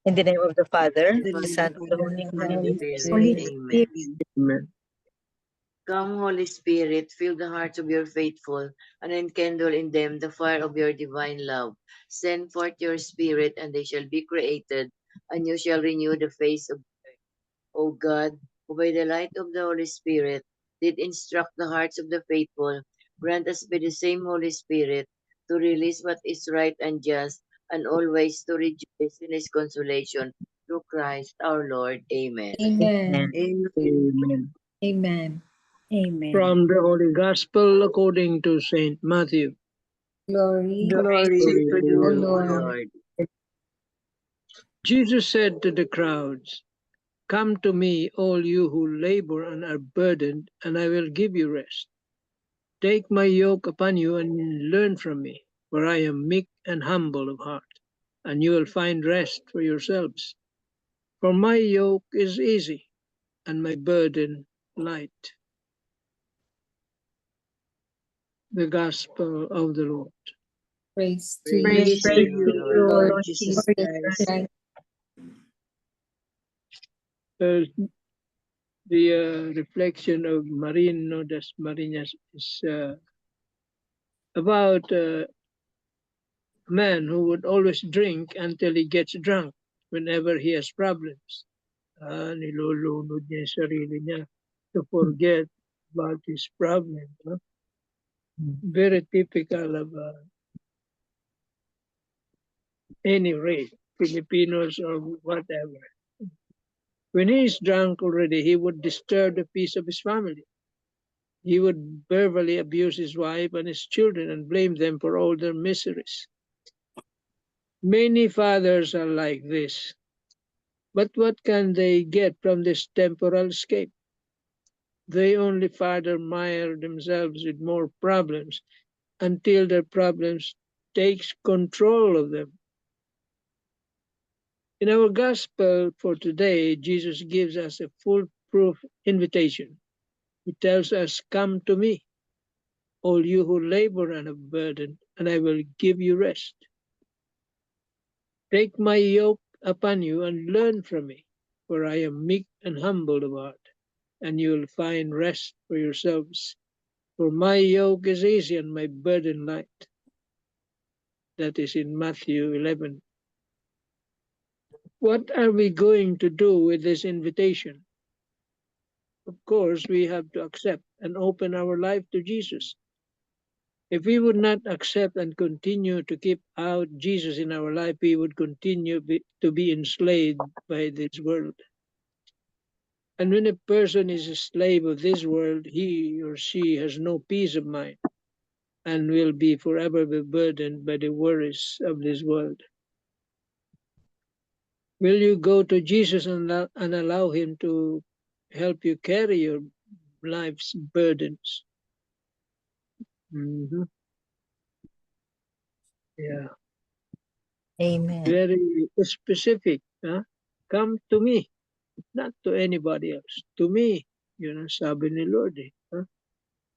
In the name of the Father, The the Son, and the Holy Holy Spirit. Spirit. Amen. Amen. Come, Holy Spirit, fill the hearts of your faithful, and enkindle in them the fire of your divine love. Send forth your Spirit, and they shall be created, and you shall renew the face of the earth. O God, who by the light of the Holy Spirit did instruct the hearts of the faithful, grant us by the same Holy Spirit to release what is right and just, and always to rejoice in his consolation. Through Christ our Lord. Amen. Amen. Amen. Amen. Amen. From the Holy Gospel according to Saint Matthew. Glory. Glory to Glory to you, O you, O Lord. Lord. Jesus said to the crowds, "Come to me, all you who labor and are burdened, and I will give you rest. Take my yoke upon you and learn from me, for I am meek and humble of heart, and you will find rest for yourselves. For my yoke is easy and my burden light." The Gospel of the Lord. Praise to Praise to you, you, Lord Lord Jesus Jesus Christ. Christ. The reflection of Marino das Marinas is about a man who would always drink until he gets drunk whenever he has problems. Nilulunod niya yung sarili niya to forget about his problem. No? Very typical of any race, Filipinos or whatever. When he is drunk already, he would disturb the peace of his family. He would verbally abuse his wife and his children and blame them for all their miseries. Many fathers are like this. But what can they get from this temporal escape? They only further mire themselves with more problems until their problems takes control of them. In our gospel for today, Jesus gives us a foolproof invitation. He tells us, "Come to me, all you who labor and are burdened, and I will give you rest. Take my yoke upon you and learn from me, for I am meek and humble of heart, and you will find rest for yourselves. For my yoke is easy and my burden light." That is in Matthew 11. What are we going to do with this invitation? Of course, we have to accept and open our life to Jesus. If we would not accept and continue to keep out Jesus in our life, we would continue to be enslaved by this world. And when a person is a slave of this world, he or she has no peace of mind and will be forever burdened by the worries of this world. Will you go to Jesus and allow him to help you carry your life's burdens? Mm-hmm. Yeah. Amen. Very specific. Huh? Come to me, not to anybody else. To me, sabi ni Lord. Huh?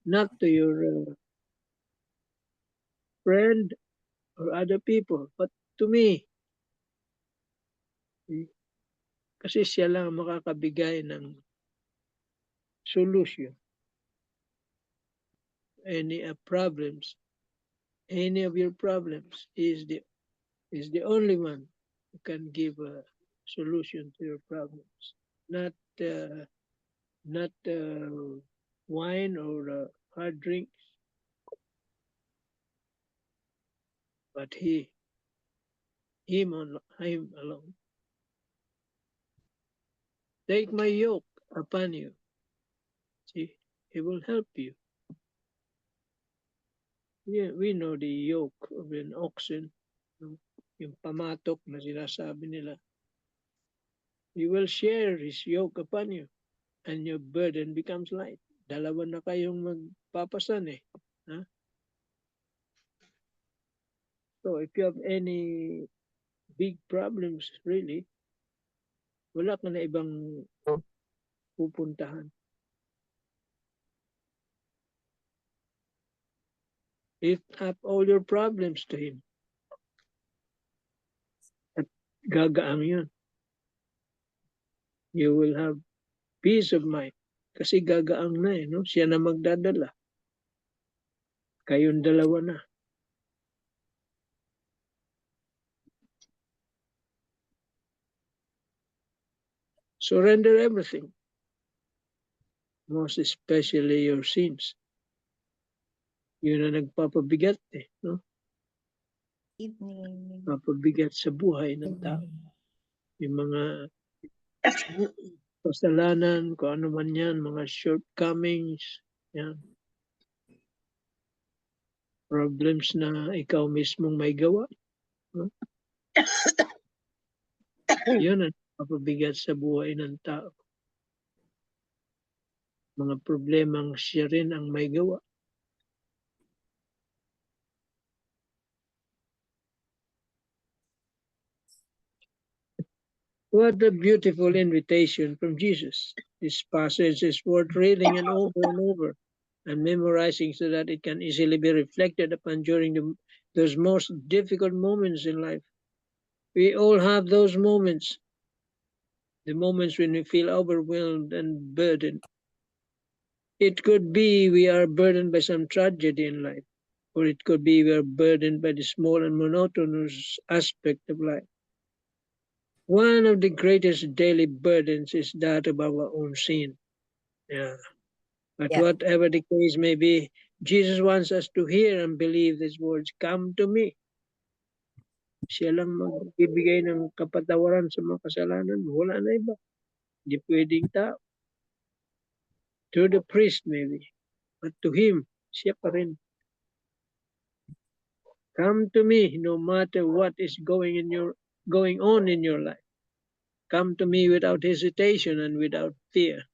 Not to your friend or other people, but to me. Kasi siya lang ang makakabigay ng solution. Any problems, any of your problems is the only one who can give a solution to your problems. Not wine or hard drinks, but him alone. Take my yoke upon you. See, he will help you. Yeah, we know the yoke of an oxen, yung pamatok na sinasabi nila. He will share his yoke upon you, and your burden becomes light. Dalawa na kayong magpapasan eh. Huh? So if you have any big problems, really, wala ka na ibang pupuntahan. Lift up all your problems to him. At gagaang yun. You will have peace of mind. Kasi gagaang na no? Siya na magdadala. Kayong dalawa na. Surrender everything. Most especially your sins. Yun na nagpapabigat no? Evening. Papabigat sa buhay ng tao. Yung mga kasalanan, kung ano man yan, mga shortcomings, yan. Problems na ikaw mismong may gawa. No? Yun ang papabigat sa buhay ng tao. Mga problemang siya rin ang may gawa. What a beautiful invitation from Jesus. This passage is worth reading and over and memorizing so that it can easily be reflected upon during those most difficult moments in life. We all have those moments, the moments when we feel overwhelmed and burdened. It could be we are burdened by some tragedy in life, or it could be we are burdened by the small and monotonous aspect of life. One of the greatest daily burdens is that of our own sin. Yeah. But Yeah. whatever the case may be, Jesus wants us to hear and believe these words, "Come to me." Siya lang magbibigay ng kapatawaran sa mga kasalanan. Wala na iba. Hindi pwedeng tao. To the priest maybe, but to him, siya pa rin. Come to me no matter what is going on in your life. Come to me without hesitation and without fear.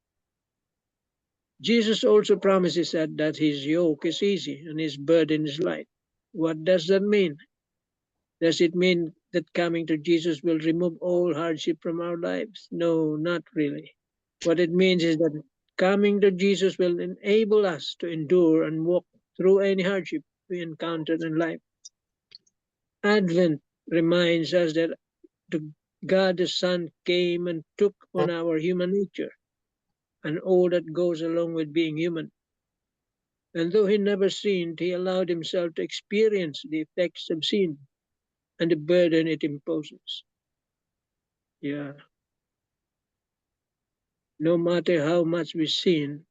Jesus also promises that his yoke is easy and his burden is light. What does that mean? Does it mean that coming to Jesus will remove all hardship from our lives? No, not really. What it means is that coming to Jesus will enable us to endure and walk through any hardship we encounter in life. Advent reminds us that God the Son came and took on our human nature and all that goes along with being human. And though he never sinned, he allowed himself to experience the effects of sin and the burden it imposes. Yeah. No matter how much we sin,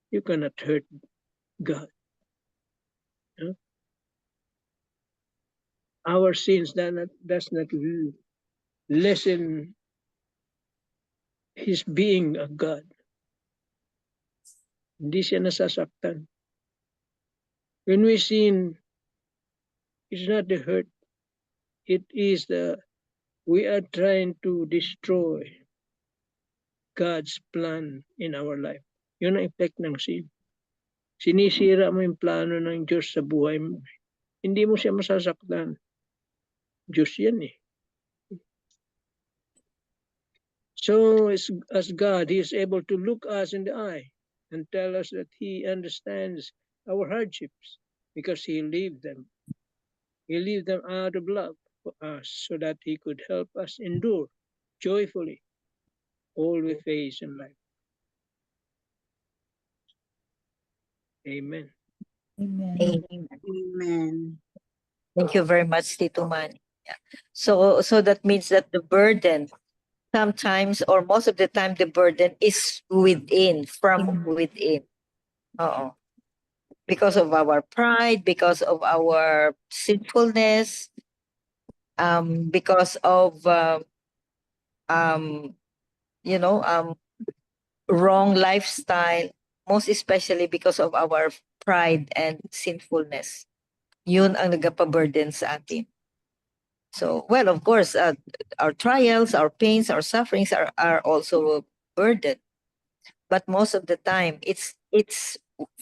you cannot hurt God. Yeah? Our sins does not lessen his being a God. Hindi siya nasasaktan. When we sin, it's not the hurt. It is we are trying to destroy God's plan in our life. Yun ang effect ng sin. Sinisira mo yung plano ng Diyos sa buhay mo. Hindi mo siya masasaktan. Diyos yan eh. So as God, He is able to look us in the eye and tell us that He understands our hardships because He lived them. He lived them out of love for us so that He could help us endure joyfully all we face in life. Amen. Amen. Amen. Amen. Thank you very much, Tito Man. Yeah. So that means that the burden, sometimes or most of the time, the burden is within, from within. Because of our pride, because of our sinfulness, because of wrong lifestyle, most especially because of our pride and sinfulness. Yun ang nagpapaburden sa atin. So, well, of course, our trials, our pains, our sufferings are also a burden. But most of the time, it's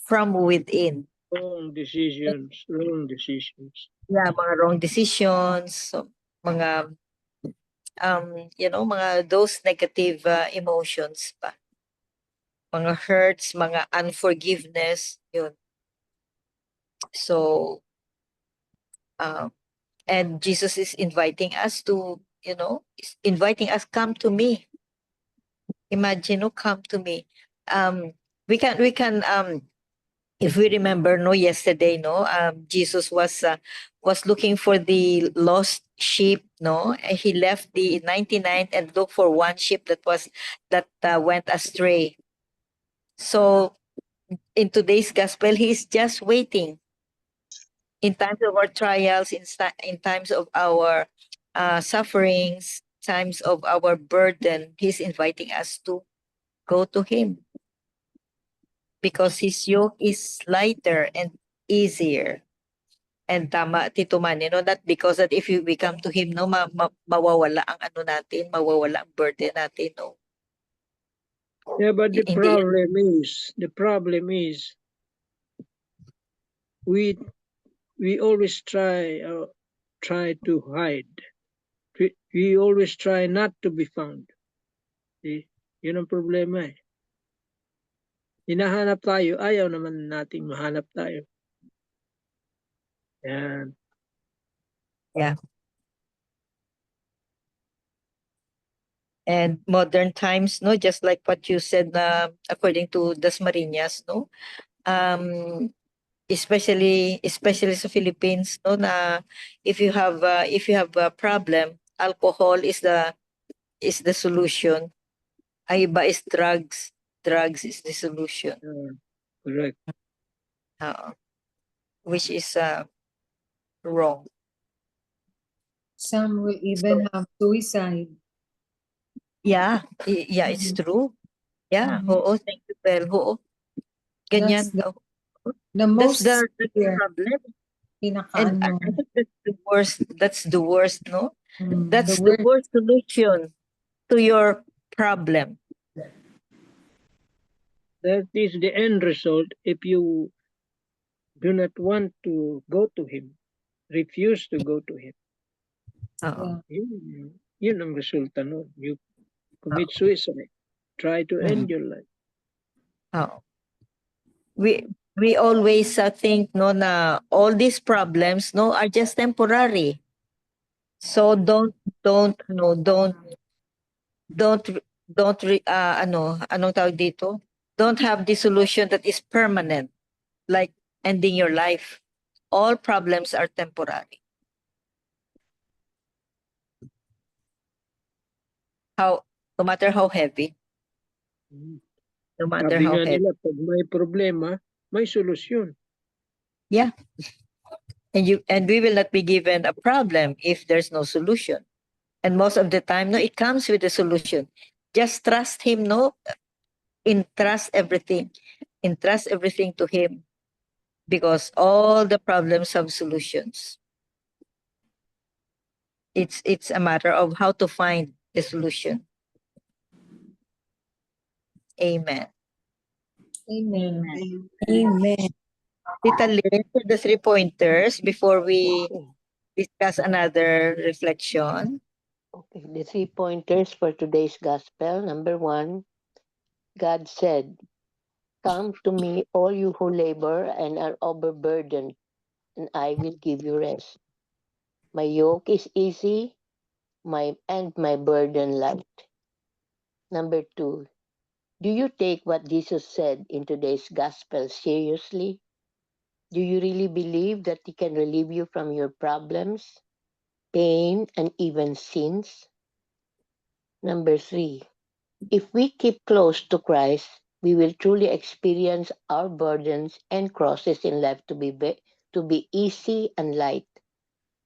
from within. Wrong decisions. Yeah, mga wrong decisions, so, mga mga those negative emotions pa. Mga hurts, mga unforgiveness, yun. So, and Jesus is inviting us to is inviting us, come to me. Imagine, come to me. We can if we remember, yesterday, Jesus was looking for the lost sheep, and he left the 99 and looked for one sheep that went astray. So in today's gospel, he's just waiting in times of our trials, in times of our sufferings, times of our burden. He's inviting us to go to him because his yoke is lighter and easier. And tama, Tito Man, that because that if we come to him, mawawala ang natin, mawawala ang burden natin, Yeah, but the Hindi. problem is, we always try to hide. We always try not to be found. See? Yun ang problema eh. Hinahanap tayo, ayaw naman nating mahanap tayo. Yan. And modern times, just like what you said, according to Dasmariñas, especially sa Philippines, na if you have a problem, alcohol is the solution. Ay iba is drugs is the solution. Correct. Which is wrong. Some will even have suicide. Yeah, it's true. Yeah, Mhm. oo, thank you, Bel. Oo. Ganyan. That's Oo. The That's most the severe, problem. And pinakaano. I think that's the worst. That's the worst, no? That's The the worst solution to your problem. That is the end result if you do not want to go to him, refuse to go to him. Oo. Yeah. Yun ang resulta nun. You commit suicide. Try to end your life. Oo. We always think, na all these problems, are just temporary. So don't anong tawag dito? Don't have the solution that is permanent, like ending your life. All problems are temporary. No matter how heavy, no matter Sabi how nga heavy. nila, pag may problema, may solusyon. Yeah. And we will not be given a problem if there's no solution. And most of the time, it comes with a solution. Just trust him, entrust everything to him, because all the problems have solutions. It's a matter of how to find the solution. Amen. Amen. Amen. Tita Lynn, for the 3 pointers before we discuss another reflection. Okay, the 3 pointers for today's gospel. Number 1, God said, "Come to me, all you who labor and are overburdened, and I will give you rest. My yoke is easy, and my burden light." Number 2, do you take what Jesus said in today's gospel seriously? Do you really believe that He can relieve you from your problems, pain, and even sins? Number 3, if we keep close to Christ, we will truly experience our burdens and crosses in life to be easy and light,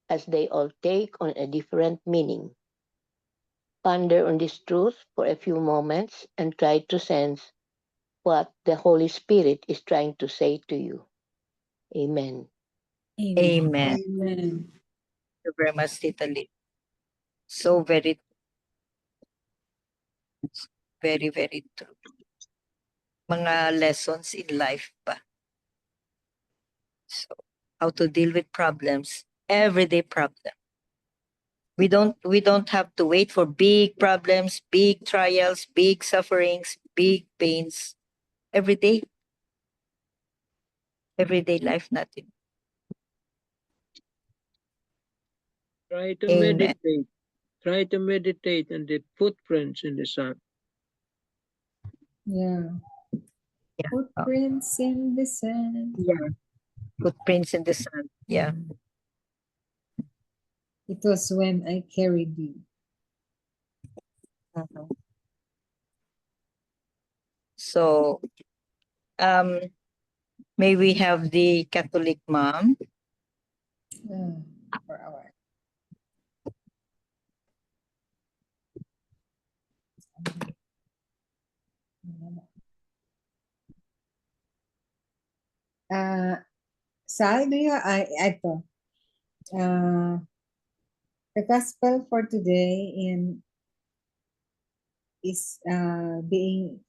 as they all take on a different meaning. Ponder on this truth for a few moments and try to sense what the Holy Spirit is trying to say to you. Amen. Amen. Amen. Thank you very much, Tita Lynn. So very, very, very true. Mga lessons in life pa. So, how to deal with problems, everyday problem. We don't have to wait for big problems, big trials, big sufferings, big pains. Everyday life natin. Try to Amen. meditate. Try to meditate on the footprints in the sand. Yeah. Yeah. Footprints in the sand. Yeah. Footprints in the sand. Yeah. It was when I carried you. Mhm. So, may we have the Catholic mom? For our. Sal, do you, ito, the gospel for today is being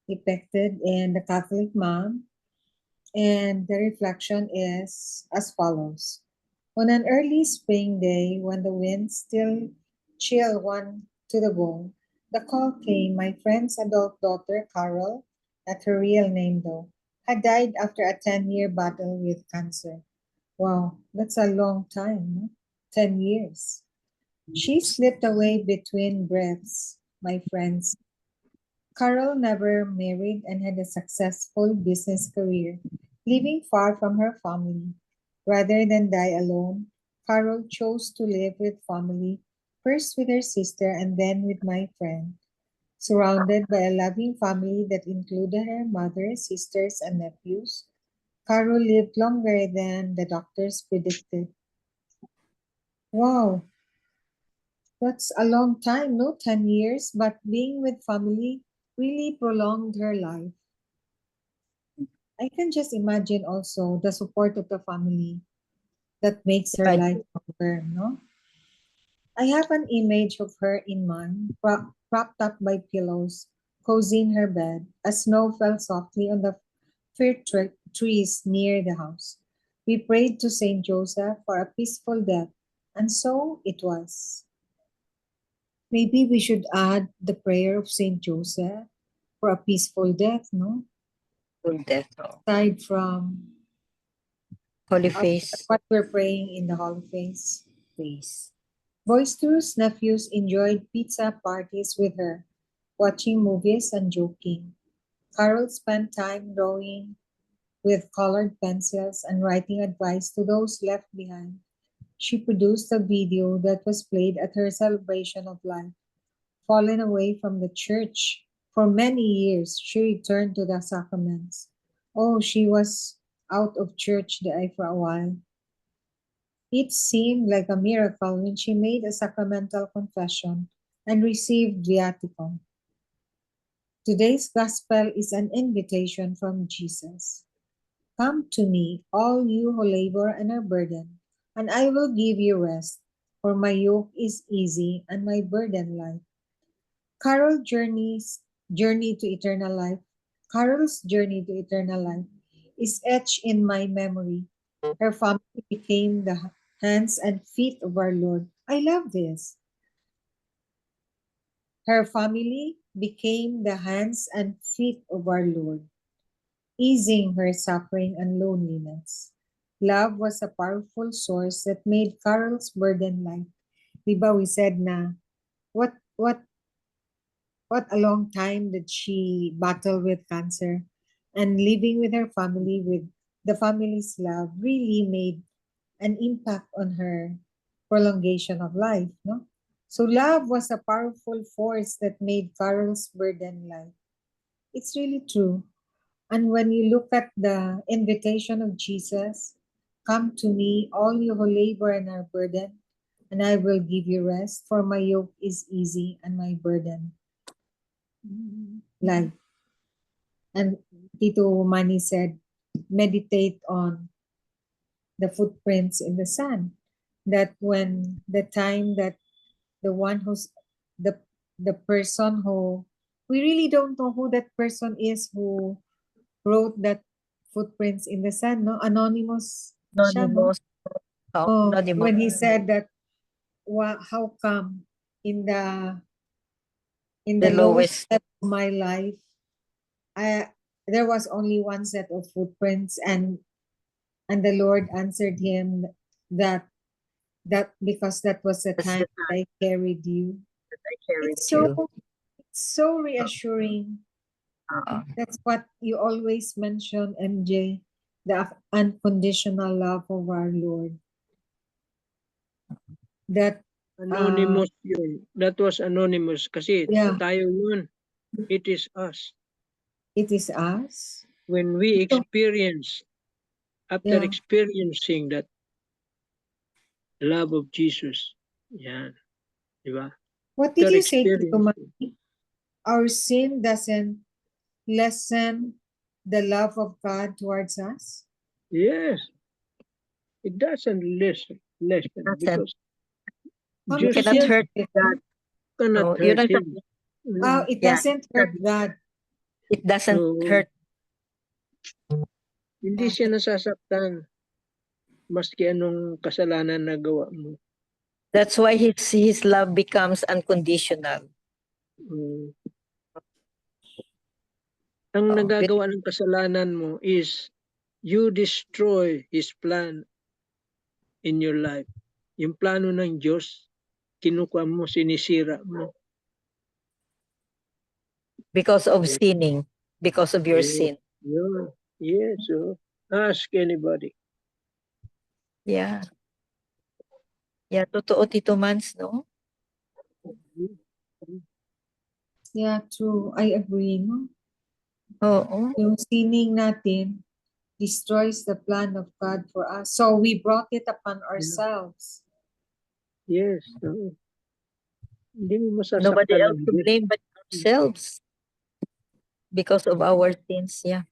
depicted in the Catholic mom, and the reflection is as follows. On an early spring day, when the winds still chill one to the bone, the call came. My friend's adult daughter, Carol, not her real name though, had died after a 10-year battle with cancer. Wow, that's a long time, no? 10 years. She slipped away between breaths, my friends. Carol never married and had a successful business career, living far from her family. Rather than die alone, Carol chose to live with family, first with her sister and then with my friend. Surrounded by a loving family that included her mother, sisters, and nephews, Carol lived longer than the doctors predicted. Wow, that's a long time, no? 10 years, but being with family really prolonged her life. I can just imagine also the support of the family that makes her But life longer, no? I have an image of her in mind, propped up by pillows, cozy in her bed, as snow fell softly on the trees near the house. We prayed to Saint Joseph for a peaceful death, and so it was. Maybe we should add the prayer of Saint Joseph for a peaceful death, no? full death. Oh. Aside from Holy uh, face. what we're praying in the Holy Face. Boisterous nephews enjoyed pizza parties with her, watching movies and joking. Carol spent time drawing with colored pencils and writing advice to those left behind. She produced a video that was played at her celebration of life. Fallen away from the church for many years, she returned to the sacraments. Oh, she was out of church there for a while. It seemed like a miracle when she made a sacramental confession and received viaticum. Today's gospel is an invitation from Jesus. Come to me, all you who labor and are burdened, and I will give you rest, for my yoke is easy and my burden light. Carol journey to eternal life. Carol's journey to eternal life is etched in my memory. Her family became the hands and feet of our Lord. I love this. Her family became the hands and feet of our Lord, easing her suffering and loneliness. Love was a powerful source that made Carol's burden light. Diba we said na, what a long time that she battled with cancer, and living with her family with the family's love really made an impact on her prolongation of life, no? So love was a powerful force that made Carol's burden light. It's really true. And when you look at the invitation of Jesus, come to me, all you who labor and are burdened, and I will give you rest, for my yoke is easy and my burden light. And Tito Mani said, meditate on the footprints in the sand. That when the time that the one who's the the person who we really don't know who that person is who wrote that footprints in the sand, no? Anonymous siya, no? Anonymous. Oh, Oh, anonymous. when he said that, how come in The the lowest lowest. step of my life, I there was only one set of footprints, and the Lord answered him that That because that was the That's time the that I carried you. I carried It's you. so reassuring. Oo. That's what you always mention, MJ, the unconditional love of our Lord. That Anonymous yun. That was anonymous kasi Yeah. tayo yun. It is us. it is us. When we experience, after Yeah. experiencing that love of Jesus, yan, di ba? What did After you say, Tito experiencing, Maki? Our sin doesn't lessen the love of God towards us? yes, it doesn't lessen Doesn't. because How You just cannot yet hurt God. cannot No, yun hurt ang him. Oh, it Yeah. doesn't hurt God. It doesn't No, hurt. hindi siya nasasaktan maski anong kasalanan na gawa mo. That's why his love becomes unconditional. Mm. Ang Oo. nagagawa ng kasalanan mo is you destroy His plan in your life. Yung plano ng Diyos, kinukuha mo, sinisira mo. Because of sinning. Because of your Yeah. sin. Yun. Yes, so ask anybody. Yeah. Yeah, totoo, Tito Mans, no? Yeah, true. I agree. No? Oo. Yung sinning natin destroys the plan of God for us. So we brought it upon ourselves. Yes. So, hindi mo masasaktan Nobody else ang to Diyos. blame but ourselves. Because of our sins, yeah.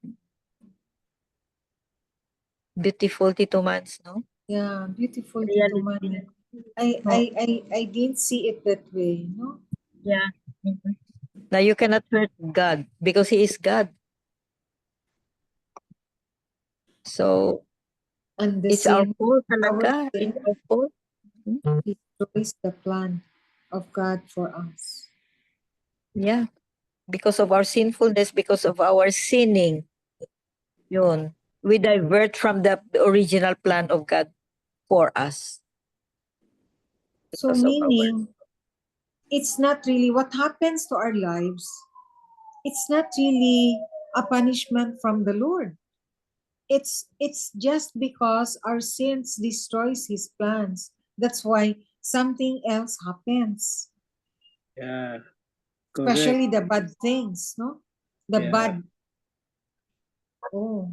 Beautiful, Tito Mans, no? Yeah, beautiful, Tito Reality. Mani. I didn't see it that way, no? Yeah. Mhm. Now you cannot hurt God because He is God. So And the it's our sin fault talaga. sin It's our fault. destroys the plan of God for us. Yeah. Because of our sinfulness, because of our sinning. Yun. We divert from the original plan of God for us. So Because of our- meaning, it's not really what happens to our lives. It's not really a punishment from the Lord. It's just because our sins destroys His plans. That's why something else happens. Yeah. Correct. Especially the bad things, no? The Yeah. bad. Oh.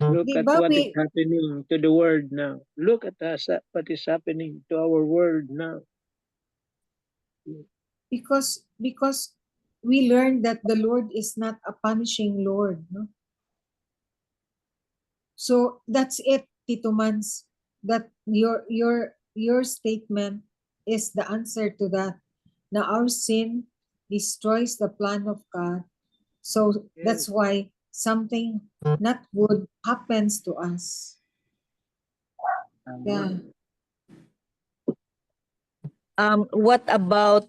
Look Di at ba what is we, happening to the world now. Look at us, what is happening to our world now. because we learned that the Lord is not a punishing Lord, no? So that's it, Tito Mans. That your statement is the answer to that. Now our sin destroys the plan of God. So that's why something not good happens to us. Yeah. What about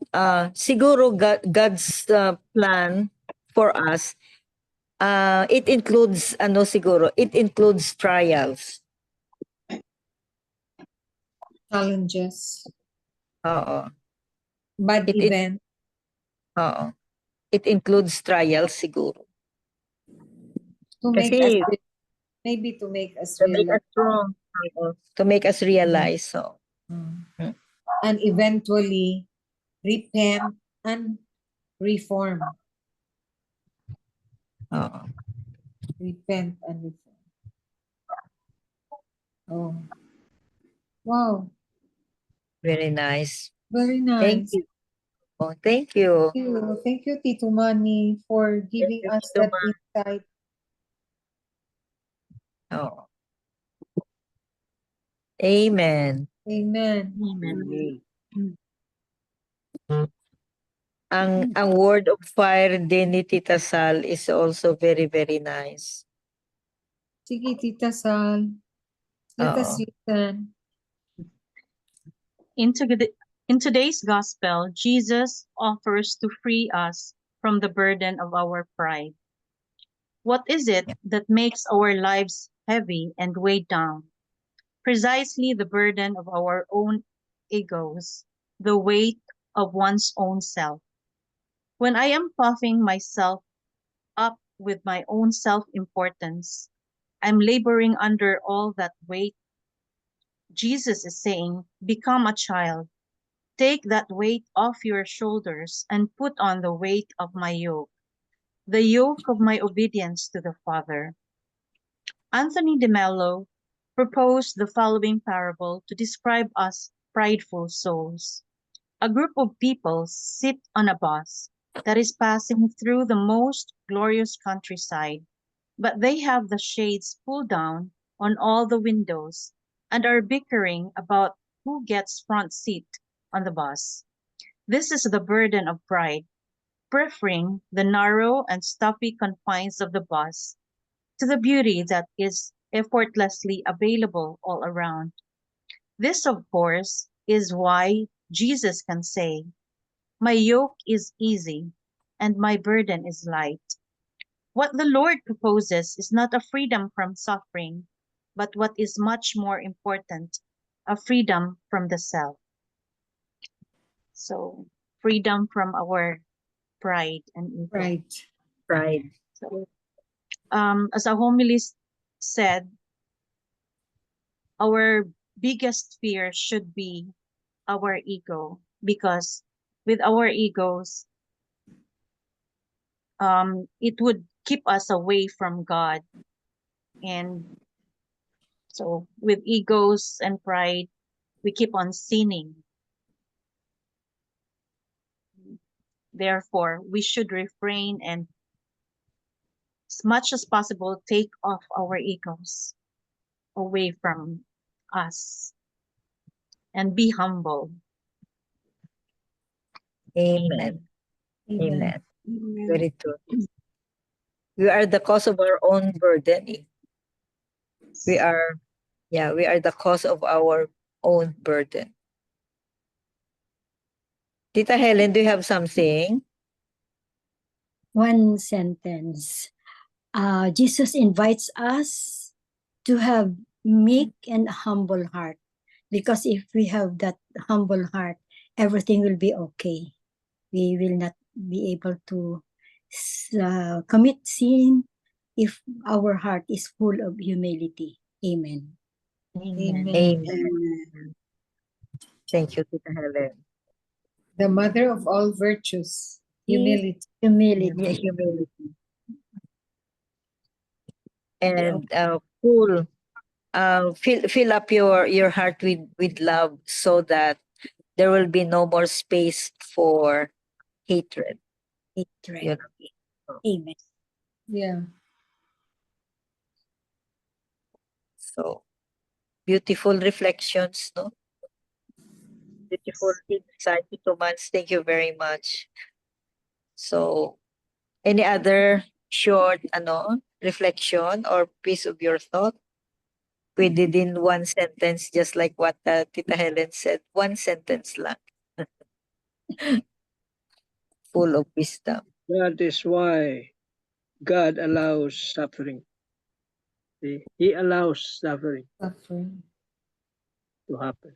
siguro God's plan for us? It includes siguro, it includes trials. Challenges, Oo. bad It event. Oo. It includes trials siguro. To make Kasi us, maybe to make us to make realize. us strong. Oo. To make us realize. So, And eventually repent and reform. oo. Repent and reform. Oh. Wow. Very nice. Very Thank nice. you. Oh, thank you. Thank you, Tito Mani, for giving you, us Tito that Man. insight. Oh. Amen. Amen. Amen. Ang word of fire din ni Tita Sal is also very, very nice. Sige, Tita Sal. Let us Oo. listen. In today's gospel, Jesus offers to free us from the burden of our pride. What is it that makes our lives heavy and weighed down? precisely the burden of our own egos, the weight of one's own self. When I am puffing myself up with my own self-importance, I'm laboring under all that weight. Jesus is saying, become a child. Take that weight off your shoulders and put on the weight of my yoke, the yoke of my obedience to the Father. Anthony de Mello proposed the following parable to describe us prideful souls. A group of people sit on a bus that is passing through the most glorious countryside, but they have the shades pulled down on all the windows and are bickering about who gets front seat on the bus. This is the burden of pride, preferring the narrow and stuffy confines of the bus to the beauty that is effortlessly available all around. This, of course, is why Jesus can say, my yoke is easy and my burden is light. What the Lord proposes is not a freedom from suffering, but what is much more important, a freedom from the self. So, freedom from our pride and ego. Right. Pride. So, as a homilist said, our biggest fear should be our ego, because with our egos, it would keep us away from God. And so with egos and pride, we keep on sinning. Therefore, we should refrain and as much as possible take off our egos away from us and be humble. Amen. Amen. Amen. Very true. We are the cause of our own burden. We are the cause of our own burden. Tita Helen, do you have something? One sentence. Jesus invites us to have meek and humble heart, because if we have that humble heart, everything will be okay. We will not be able to commit sin if our heart is full of humility. Amen. Amen. Amen. Thank you, Tita Helen. The mother of all virtues, humility. Humility. Yeah, humility. And fill up your heart with love, so that there will be no more space for hatred. Hatred. You know? Amen. Yeah. So beautiful reflections, no? Beautiful insight, Tomans. Thank you very much. So, any other short reflection or piece of your thought? Within one sentence, just like what Tita Helen said, one sentence lang. Full of wisdom. That is why God allows suffering. See, He allows suffering Suffering. to happen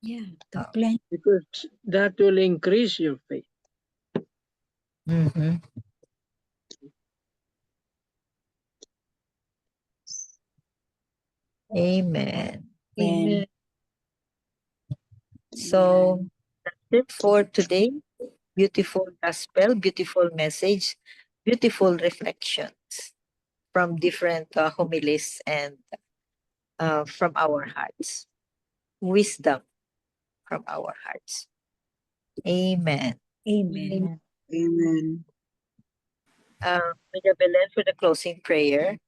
Yeah, to cleanse. because that will increase your faith. Mm-hmm. Amen. Amen. So that's it for today. Beautiful gospel, beautiful message, beautiful reflections from different homilies and from our hearts. Wisdom from our hearts. Amen. Amen. Amen. Maria Belen for the closing prayer.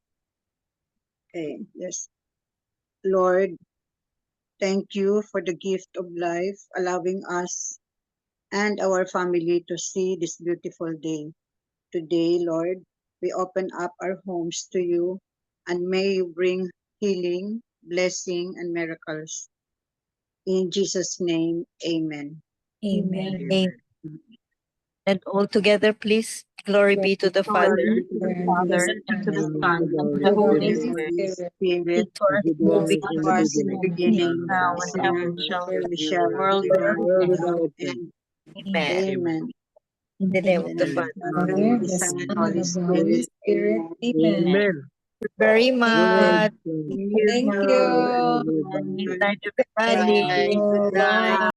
Okay, yes. Lord, thank you for the gift of life, allowing us and our family to see this beautiful day. Today, Lord, we open up our homes to you, and may you bring healing, blessing, and miracles. In Jesus' name, amen. Amen. Amen. And all together, please. Glory be to the Glory Father, be to the Father, and to the Son, and to the Holy Holy Spirit, Spirit, Spirit, to us with now, us who in was in the the beginning, now is and ever now, shall and be, shall world be, without world end. without and end. Amen. amen. In the name In of the the name of Father. the Father, Father, the the Son, Son, and and Holy of the Holy Spirit. Spirit. Amen. Amen. Amen. Very Lord, much. Thank Thank you. you. Good everybody. night, Bye. everybody. Good Bye. night.